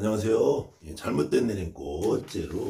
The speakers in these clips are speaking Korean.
안녕하세요. 잘못된 내림꽃째로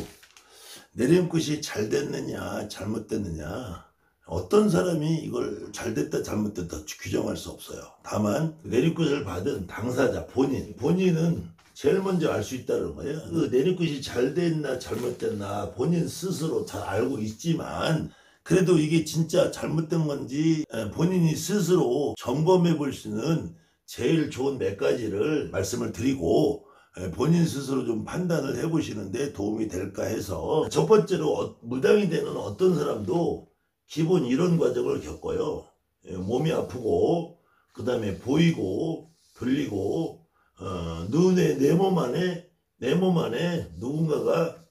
내림꽃이 잘 됐느냐 잘못됐느냐, 어떤 사람이 이걸 잘 됐다 잘못됐다 규정할 수 없어요. 다만 내림꽃을 받은 당사자 본인은 제일 먼저 알 수 있다는 거예요. 그 내림꽃이 잘 됐나 잘못됐나 본인 스스로 잘 알고 있지만, 그래도 이게 진짜 잘못된 건지 본인이 스스로 점검해 볼 수 있는 제일 좋은 몇 가지를 말씀을 드리고, 본인 스스로 좀 판단을 해보시는데 도움이 될까 해서, 첫 번째로 무당이 되는 어떤 사람도 기본 이런 과정을 겪어요. 몸이 아프고, 그 다음에 보이고 들리고, 내 몸 안에 누군가가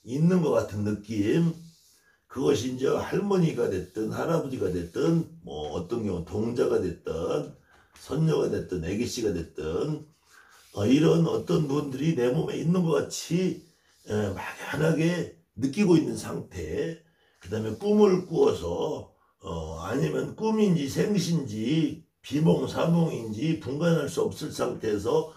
있는 것 같은 느낌. 그것이 이제 할머니가 됐든 할아버지가 됐든, 뭐 어떤 경우 동자가 됐든 선녀가 됐든 애기씨가 됐든, 이런 어떤 분들이 내 몸에 있는 것 같이 막연하게 느끼고 있는 상태. 그 다음에 꿈을 꾸어서 아니면 꿈인지 생신지 비몽사몽인지 분간할 수 없을 상태에서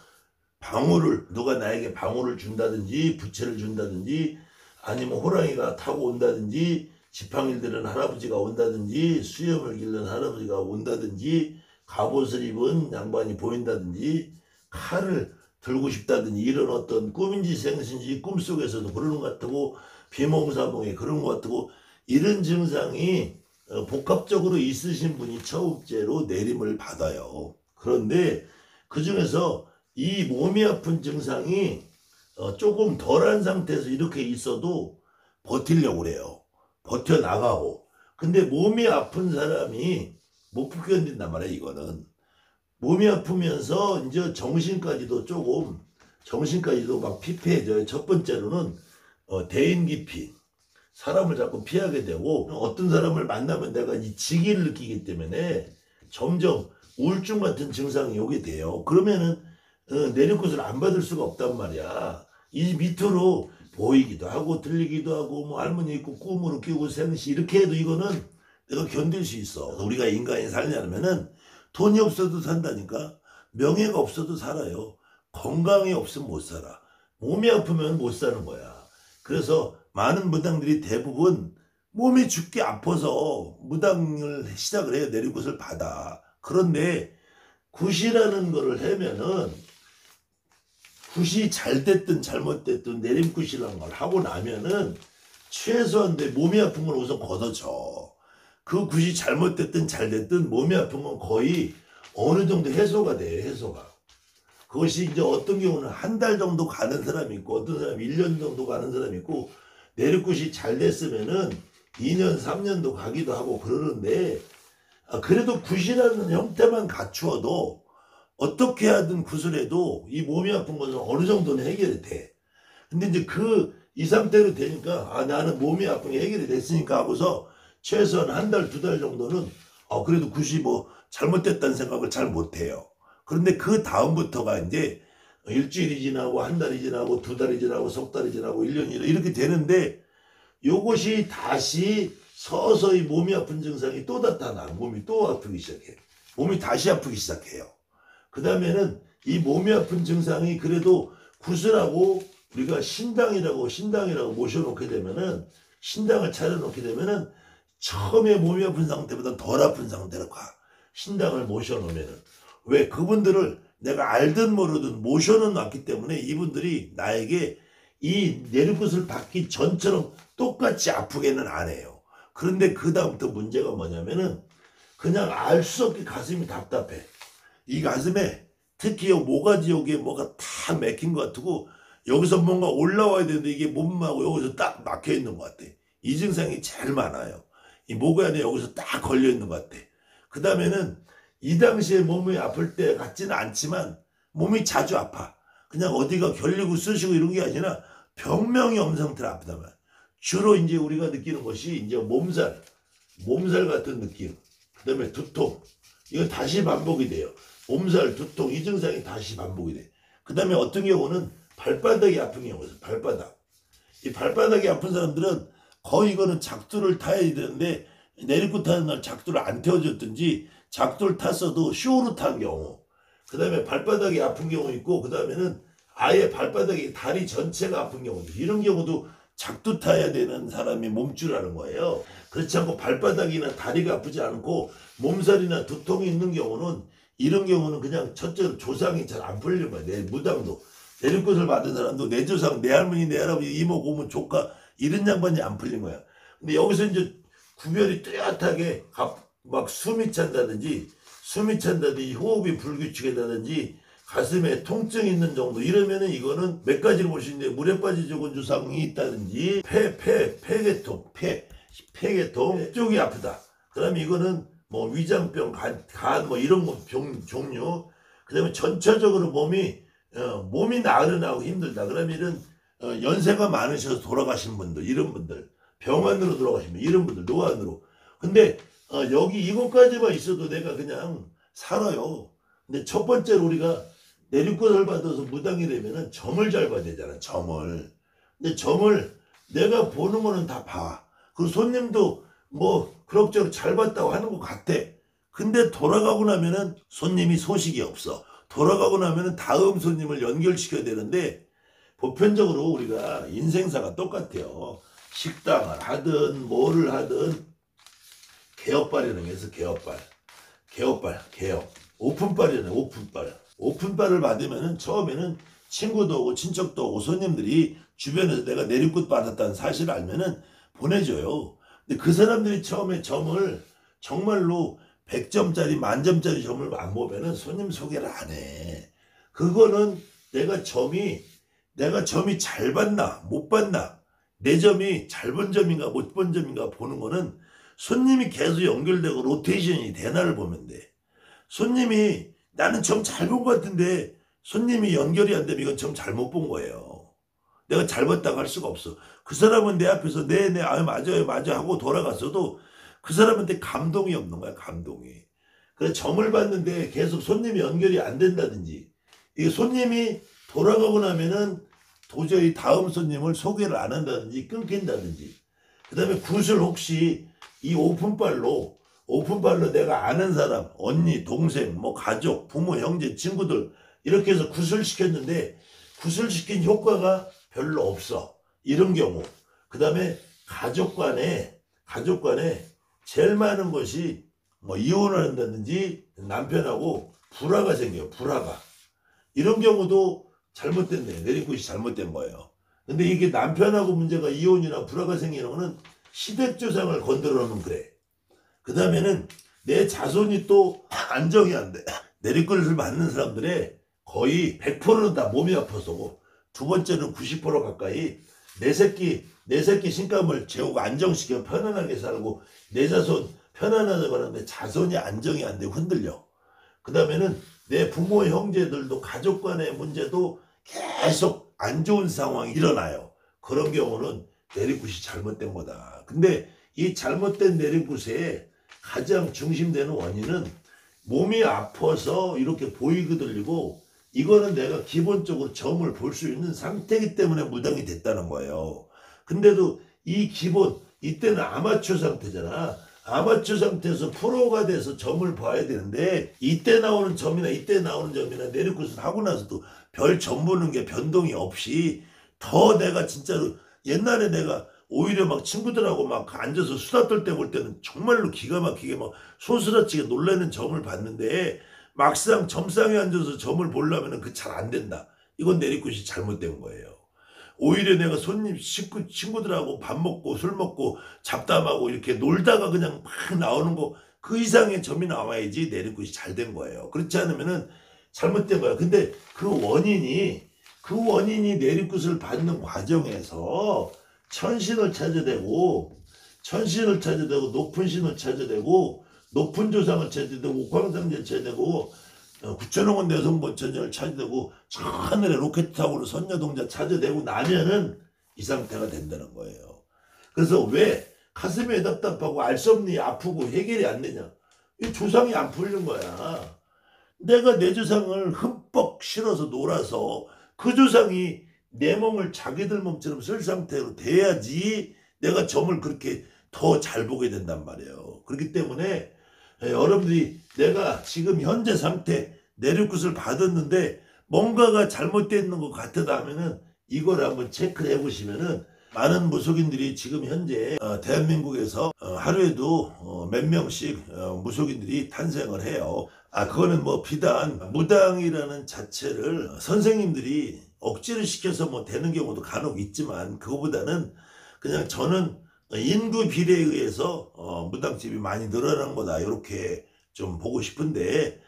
누가 나에게 방울을 준다든지 부채를 준다든지, 아니면 호랑이가 타고 온다든지, 지팡이들은 할아버지가 온다든지, 수염을 기른 할아버지가 온다든지, 갑옷을 입은 양반이 보인다든지, 칼을 들고 싶다든지, 이런 어떤 꿈인지 생신지 꿈속에서도 그러는 것 같고 비몽사몽에 그런 것 같고, 이런 증상이 복합적으로 있으신 분이 처음째로 내림을 받아요. 그런데 그 중에서 이 몸이 아픈 증상이 조금 덜한 상태에서 이렇게 있어도 버티려고 그래요. 버텨나가고. 근데 몸이 아픈 사람이 못 견딘단 말이에요. 이거는 몸이 아프면서 이제 정신까지도 막 피폐해져요. 첫 번째로는 대인 기피, 사람을 자꾸 피하게 되고, 어떤 사람을 만나면 내가 이 지기를 느끼기 때문에 점점 우울증 같은 증상이 오게 돼요. 그러면은 내림꽃을 안 받을 수가 없단 말이야. 이 밑으로 보이기도 하고 들리기도 하고, 뭐 할머니 있고 꿈으로 끼고 생시 이렇게 해도 이거는 내가 견딜 수 있어. 우리가 인간이 살려면은 돈이 없어도 산다니까. 명예가 없어도 살아요. 건강이 없으면 못 살아. 몸이 아프면 못 사는 거야. 그래서 많은 무당들이 대부분 몸이 죽게 아파서 무당을 시작을 해요. 내림꽃을 받아. 그런데 굿이라는 거를 하면은, 굿이 잘 됐든 잘못됐든 내림굿이라는 걸 하고 나면은 최소한 내 몸이 아픈 걸 우선 걷어줘. 그 굿이 잘못됐든 잘 됐든 몸이 아픈 건 거의 어느 정도 해소가 돼요. 해소가. 그것이 이제 어떤 경우는 한 달 정도 가는 사람이 있고, 어떤 사람이 1년 정도 가는 사람이 있고, 내림굿이 잘 됐으면은 2년 3년도 가기도 하고 그러는데, 그래도 굿이라는 형태만 갖추어도 어떻게 하든 굿을 해도 이 몸이 아픈 것은 어느 정도는 해결이 돼. 근데 이제 이 상태로 되니까, 나는 몸이 아픈 게 해결이 됐으니까 하고서 최소한 한 달, 2달 정도는 그래도 굿이 뭐 잘못됐다는 생각을 잘 못해요. 그런데 그 다음부터가 이제 일주일이 지나고 한 달이 지나고 2달이 지나고 석 달이 지나고 1년이 이렇게 되는데, 요것이 다시 서서히 몸이 아픈 증상이 또 나타나. 몸이 또 아프기 시작해. 몸이 다시 아프기 시작해요. 그 다음에는 이 몸이 아픈 증상이 그래도 굿을 하고 우리가 신당이라고 모셔놓게 되면은, 신당을 차려놓게 되면은 처음에 몸이 아픈 상태보다 덜 아픈 상태로 가. 신당을 모셔놓으면은. 왜? 그분들을 내가 알든 모르든 모셔놓 놨기 때문에 이분들이 나에게 이 내림꽃을 받기 전처럼 똑같이 아프게는 안 해요. 그런데 그 다음부터 문제가 뭐냐면은, 그냥 알 수 없게 가슴이 답답해. 이 가슴에 특히 모가지 여기에 뭐가 다 막힌 것 같고, 여기서 뭔가 올라와야 되는데 이게 몸하고 여기서 딱 막혀 있는 것 같아. 이 증상이 제일 많아요. 이 목 안에 여기서 딱 걸려 있는 것 같아. 그 다음에는 이 당시에 몸이 아플 때 같지는 않지만 몸이 자주 아파. 그냥 어디가 결리고 쑤시고 이런 게 아니라 병명이 없는 상태로 아프단 말이야. 주로 이제 우리가 느끼는 것이 이제 몸살 같은 느낌. 그 다음에 두통. 이거 다시 반복이 돼요. 몸살, 두통, 이 증상이 다시 반복이 돼. 그 다음에 어떤 경우는 발바닥이 아픈 경우가 있어요. 발바닥. 이 발바닥이 아픈 사람들은 거의 이거는 작두를 타야 되는데, 내리꽃 타는 날 작두를 안 태워줬든지, 작두를 탔어도 쇼로 탄 경우. 그 다음에 발바닥이 아픈 경우 있고, 그 다음에는 아예 발바닥이 다리 전체가 아픈 경우도 이런 경우도 작두 타야 되는 사람이 몸주라는 거예요. 그렇지 않고 발바닥이나 다리가 아프지 않고 몸살이나 두통이 있는 경우는 이런 경우는 그냥 첫째로 조상이 잘 안 풀리는 거예요. 내 무당도 내리꽃을 받은 사람도 내 조상, 내 할머니, 내 할아버지, 이모, 고모, 조카 이런 양반이 안 풀린 거야. 근데 여기서 이제 구별이 뚜렷하게 막 숨이 찬다든지 호흡이 불규칙하다든지 가슴에 통증이 있는 정도 이러면은 이거는 몇 가지를 볼 수 있는데 물에 빠진 조건 주상이 있다든지 폐계통 쪽이 아프다. 그다음에 이거는 뭐 위장병, 간 뭐 이런 거 종류. 그다음에 전체적으로 몸이 나른하고 힘들다. 그러면 이런 연세가 많으셔서 돌아가신 분들, 이런 분들, 병원으로 돌아가신 분, 이런 분들, 노안으로. 근데 여기 이것까지만 있어도 내가 그냥 살아요. 근데 첫 번째로 우리가 내리꽃을 받아서 무당이 되면은 점을 잘 봐야 되잖아, 점을. 근데 점을 내가 보는 거는 다 봐. 그 손님도 뭐 그럭저럭 잘 봤다고 하는 것 같아. 근데 돌아가고 나면은 손님이 소식이 없어. 돌아가고 나면은 다음 손님을 연결시켜야 되는데 보편적으로 우리가 인생사가 똑같아요. 식당을 하든 뭐를 하든 개업발이라는 게 있어. 개업. 오픈발이잖아요. 오픈발을 받으면은 처음에는 친구도 오고 친척도 오고 손님들이 주변에서 내가 내리꽃 받았다는 사실을 알면은 보내줘요. 근데 그 사람들이 처음에 점을 정말로 100점짜리 만점짜리 점을 안 보면은 손님 소개를 안 해. 그거는 내가 점이 잘 봤나 못 봤나, 내 점이 잘 본 점인가 못 본 점인가 보는 거는 손님이 계속 연결되고 로테이션이 되나를 보면 돼. 손님이 나는 점 잘 본 것 같은데 손님이 연결이 안 되면 이건 점 잘못 본 거예요. 내가 잘 봤다고 할 수가 없어. 그 사람은 내 앞에서 네네 맞아요 하고 돌아갔어도 그 사람한테 감동이 없는 거야, 감동이. 그래서 점을 봤는데 계속 손님이 연결이 안 된다든지, 이게 손님이 돌아가고 나면은 도저히 다음 손님을 소개를 안 한다든지 끊긴다든지, 그 다음에 굿을 혹시 이 오픈발로 내가 아는 사람, 언니, 동생, 뭐 가족, 부모, 형제, 친구들 이렇게 해서 굿을 시켰는데 굿을 시킨 효과가 별로 없어. 이런 경우. 그 다음에 가족 간에 제일 많은 것이 뭐 이혼을 한다든지 남편하고 불화가 생겨요. 불화가. 이런 경우도 잘못됐네. 내리꽃이 잘못된 거예요. 근데 이게 남편하고 문제가 이혼이나 불화가 생기는 거는 시댁조상을 건드려 놓으면 그래. 그 다음에는 내 자손이 또 안정이 안 돼. 내리꽃을 맞는 사람들의 거의 100%는 다 몸이 아파서고, 두 번째는 90% 가까이 내 새끼 신감을 재우고 안정시켜 편안하게 살고 내 자손 편안하다고 하는데 자손이 안정이 안 되고 흔들려. 그 다음에는 내 부모 형제들도 가족 간의 문제도 계속 안 좋은 상황이 일어나요. 그런 경우는 내리꽃이 잘못된 거다. 근데 이 잘못된 내리꽃의 가장 중심되는 원인은 몸이 아파서 이렇게 보이게 들리고, 이거는 내가 기본적으로 점을 볼 수 있는 상태이기 때문에 무당이 됐다는 거예요. 근데도 이 기본, 이때는 아마추어 상태잖아. 아마추어 상태에서 프로가 돼서 점을 봐야 되는데 이때 나오는 점이나 내리꽃을 하고 나서도 별 점 보는 게 변동이 없이 더 내가 진짜로, 옛날에 내가 오히려 막 친구들하고 막 앉아서 수다 떨 때 볼 때는 정말로 기가 막히게 막 소스라치게 놀라는 점을 봤는데 막상 점상에 앉아서 점을 보려면 그 잘 안 된다. 이건 내리꽃이 잘못된 거예요. 오히려 내가 친구들하고 밥 먹고 술 먹고 잡담하고 이렇게 놀다가 그냥 막 나오는 거, 그 이상의 점이 나와야지 내리꽃이 잘 된 거예요. 그렇지 않으면은 잘못된 거예요. 근데 그 원인이 내리꽃을 받는 과정에서 천신을 찾아대고 높은 신을 찾아대고 높은 조상을 찾아대고 옥황상제를 찾아대고 구천왕원 내성본천을 찾아대고 저 하늘에 로켓 타고 선녀동자 찾아대고 나면은 이 상태가 된다는 거예요. 그래서 왜 가슴이 답답하고 알 수 없니 아프고 해결이 안 되냐? 이 조상이 안 풀린 거야. 내가 내 조상을 흠뻑 실어서 놀아서 그 조상이 내 몸을 자기들 몸처럼 쓸 상태로 돼야지 내가 점을 그렇게 더 잘 보게 된단 말이에요. 그렇기 때문에 여러분들이 내가 지금 현재 상태 내리꽃을 받았는데 뭔가가 잘못되어 있는 것 같다 하면은 이걸 한번 체크를 해보시면은 많은 무속인들이 지금 현재 대한민국에서 하루에도 몇 명씩 무속인들이 탄생을 해요. 그거는 뭐 비단 무당이라는 자체를 선생님들이 억지를 시켜서 뭐 되는 경우도 간혹 있지만, 그거보다는 그냥 저는 인구 비례에 의해서 무당집이 많이 늘어난 거다, 이렇게 좀 보고 싶은데,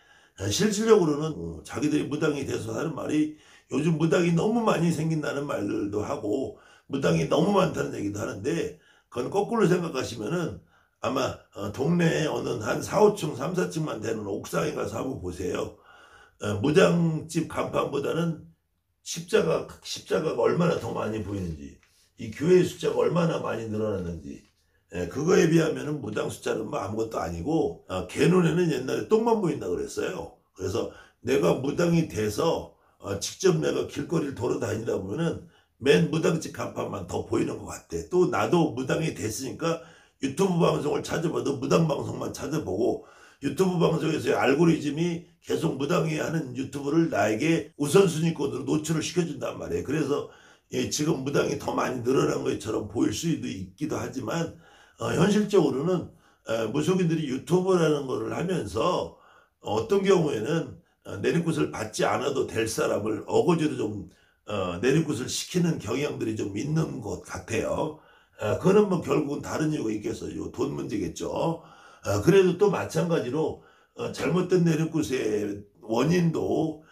실질적으로는 자기들이 무당이 돼서 하는 말이 요즘 무당이 너무 많이 생긴다는 말들도 하고 무당이 너무 많다는 얘기도 하는데, 그건 거꾸로 생각하시면은 아마 동네에 어느 한 4, 5층, 3, 4층만 되는 옥상에 가서 한번 보세요. 무당집 간판보다는 십자가가 얼마나 더 많이 보이는지, 이 교회의 숫자가 얼마나 많이 늘어났는지, 그거에 비하면은 무당 숫자는 뭐 아무것도 아니고, 개 눈에는 옛날에 똥만 보인다 그랬어요. 그래서 내가 무당이 돼서 직접 내가 길거리를 돌아다니다 보면은 맨 무당집 간판만 더 보이는 것 같아. 또 나도 무당이 됐으니까 유튜브 방송을 찾아봐도 무당 방송만 찾아보고, 유튜브 방송에서의 알고리즘이 계속 무당이 하는 유튜브를 나에게 우선순위권으로 노출을 시켜준단 말이에요. 그래서 지금 무당이 더 많이 늘어난 것처럼 보일 수도 있기도 하지만, 현실적으로는 무속인들이 유튜브라는 거를 하면서 어떤 경우에는 내리굿을 받지 않아도 될 사람을 어거지로 좀 내리굿을 시키는 경향들이 좀 있는 것 같아요. 그거는 뭐 결국은 다른 이유가 있겠어요. 돈 문제겠죠. 그래도 또 마찬가지로 잘못된 내리굿의 원인도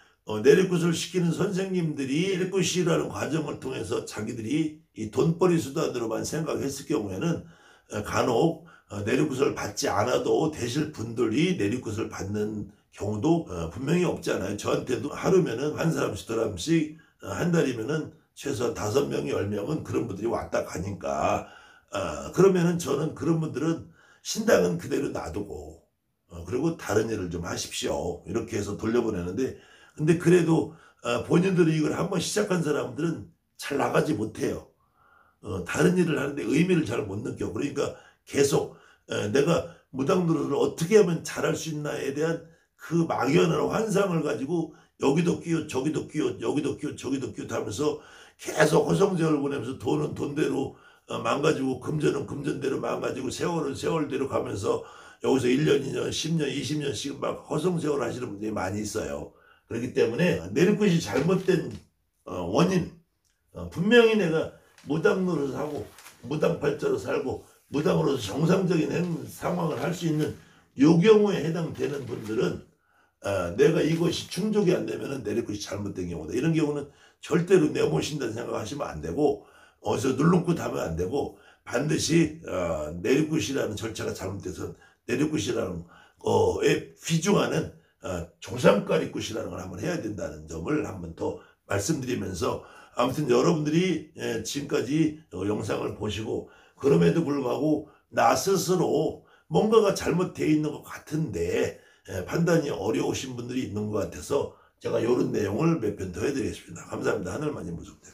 내리굿을 시키는 선생님들이 내리굿이라는 과정을 통해서 자기들이 이 돈벌이 수단으로만 생각했을 경우에는 간혹 내리굿을 받지 않아도 되실 분들이 내리굿을 받는 경우도 분명히 없지 않아요. 저한테도 하루면은 한 사람씩 두 사람씩, 한 달이면은 최소한 5명, 10명은 그런 분들이 왔다 가니까, 그러면은 저는 그런 분들은 신당은 그대로 놔두고 그리고 다른 일을 좀 하십시오, 이렇게 해서 돌려보내는데, 근데 그래도 본인들이 이걸 한번 시작한 사람들은 잘 나가지 못해요. 다른 일을 하는데 의미를 잘 못 느껴. 그러니까 계속 내가 무당 노릇을 어떻게 하면 잘할 수 있나에 대한 그 막연한 환상을 가지고 여기도 끼워 저기도 끼워 여기도 끼워 저기도 끼워 하면서 계속 허송세월 보내면서 돈은 돈대로 망가지고, 금전은 금전대로 망가지고, 세월은 세월대로 가면서 여기서 1년, 2년, 10년, 20년씩 막 허송세월 하시는 분들이 많이 있어요. 그렇기 때문에 내리굿이 잘못된 원인, 분명히 내가 무당 노릇을 하고 무당팔자로 살고 무당으로서 정상적인 상황을 할 수 있는 요 경우에 해당되는 분들은 내가 이것이 충족이 안 되면 내리굿이 잘못된 경우다, 이런 경우는 절대로 내모신다는 생각하시면 안 되고, 어디서 눌렁굿 하면 안 되고, 반드시 내리굿이라는 절차가 잘못돼서 내리굿이라는 거에 귀중하는 조상가리굿이라는 걸 한번 해야 된다는 점을 한번 더 말씀드리면서, 아무튼 여러분들이 지금까지 영상을 보시고 그럼에도 불구하고 나 스스로 뭔가가 잘못되어 있는 것 같은데 판단이 어려우신 분들이 있는 것 같아서 제가 이런 내용을 몇 편 더 해드리겠습니다. 감사합니다. 하늘만이 무속대입니다.